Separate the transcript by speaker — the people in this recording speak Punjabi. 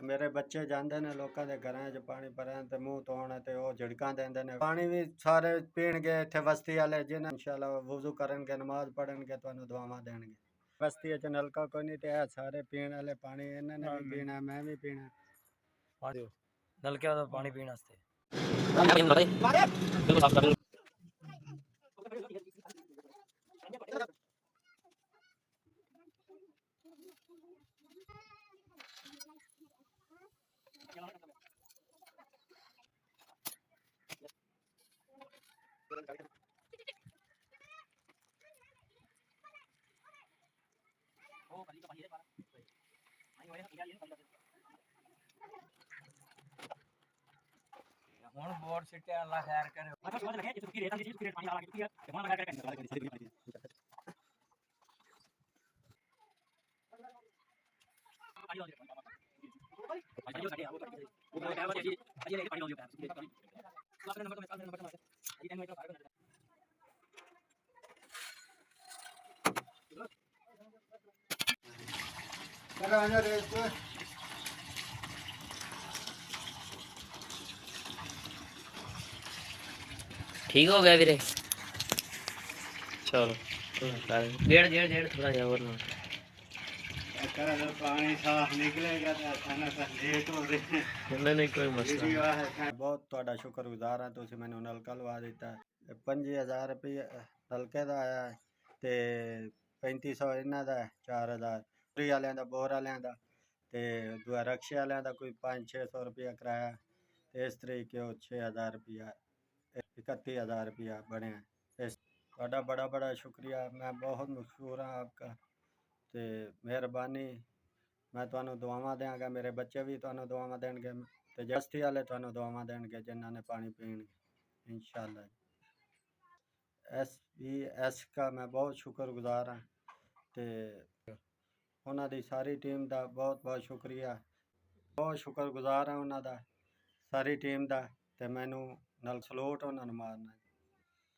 Speaker 1: ਮੇਰੇ ਬੱਚੇ ਜਾਂਦੇ ਨੇ ਲੋਕਾਂ ਦੇ ਘਰਾਂ 'ਚ ਪਾਣੀ ਭਰਨ ਤੇ ਮੂੰਹ ਧੋਣ ਤੇ ਉਹ ਝਿੜਕਾਂ ਦਿੰਦੇ ਨੇ। ਪਾਣੀ ਵੀ ਸਾਰੇ ਪੀਣਗੇ ਇੱਥੇ ਬਸਤੀ ਵਾਲੇ, ਜਿਹਨਾਂ ਇਨਸ਼ਾਅੱਲਾ ਵੁਜ਼ੂ ਕਰਨਗੇ, ਨਮਾਜ਼ ਪੜ੍ਹਨਗੇ, ਤੁਹਾਨੂੰ ਦੁਆਵਾਂ ਦੇਣਗੇ। ਬਸਤੀ 'ਚ ਨਲਕਾ ਕੋਈ ਨਹੀਂ, ਤੇ ਇਹ ਸਾਰੇ ਪੀਣ ਵਾਲੇ ਪਾਣੀ ਇਹਨਾਂ ਨੇ ਵੀ ਪੀਣਾ, ਮੈਂ ਵੀ ਪੀਣਾ।
Speaker 2: ਨਲਕੇ ਦਾ ਪਾਣੀ ਪੀਣ ਵਾਸਤੇ ਹੁਣ ਬੋਰ ਸਿੱਟਿਆ, ਅੱਲਾ ਖੈਰ ਕਰੇ।
Speaker 3: ठीक हो गया वीरे, चलो डेढ़ थोड़ा जा और ना
Speaker 1: पानी साफ निकलेगा तो अचानक लेट हो रहे हैं।
Speaker 3: नहीं कोई मसला।
Speaker 1: बहुत ਤੁਹਾਡਾ ਸ਼ੁਕਰਗੁਜ਼ਾਰ ਹਾਂ, ਤੁਸੀਂ ਮੈਨੂੰ ਨਲਕਾ ਲਵਾ ਦਿੱਤਾ। 5000 ਰੁਪਏ ਨਲਕੇ ਦਾ ਆਇਆ ਤੇ 3500 ਇਹਨਾਂ ਦਾ, 4000 ਫਰੀ ਵਾਲਿਆਂ ਦਾ, ਬੋਰ ਵਾਲਿਆਂ ਦਾ, ਤੇ ਦੂਆ ਰਕਸ਼ੇ ਵਾਲਿਆਂ ਦਾ ਕੋਈ 500-600 ਰੁਪਇਆ ਕਿਰਾਇਆ, ਤੇ ਇਸ ਤਰੀਕੇ ਉਹ 6000 ਰੁਪਇਆ, 31000 रुपया बने। ਤੁਹਾਡਾ बड़ा बड़ा शुक्रिया, मैं बहुत मशहूर हाँ आपका, तो मेहरबानी। मैं ਤੁਹਾਨੂੰ ਦੁਆਵਾਂ ਦਿਆਂਗਾ, ਮੇਰੇ ਬੱਚੇ ਵੀ ਤੁਹਾਨੂੰ ਦੁਆਵਾਂ ਦੇਣਗੇ, ਤੇ ਬਸਤੀ ਵਾਲੇ ਤੁਹਾਨੂੰ ਦੁਆਵਾਂ ਦੇਣਗੇ ਜਿਨ੍ਹਾਂ ਨੇ ਪਾਣੀ ਪੀਣਗੇ इंशाअल्लाह। SBS का मैं बहुत शुक्रगुजार हाँ, ਤੇ ਉਹਨਾਂ ਦੀ ਸਾਰੀ ਟੀਮ ਦਾ ਬਹੁਤ ਬਹੁਤ ਸ਼ੁਕਰੀਆ, ਬਹੁਤ ਸ਼ੁਕਰਗੁਜ਼ਾਰ ਹਾਂ ਉਹਨਾਂ ਦਾ, ਸਾਰੀ ਟੀਮ ਦਾ, ਤੇ ਮੈਨੂੰ ਨਾਲ ਸਲੂਟ ਉਹਨਾਂ ਨੂੰ ਮਾਰਨਾ।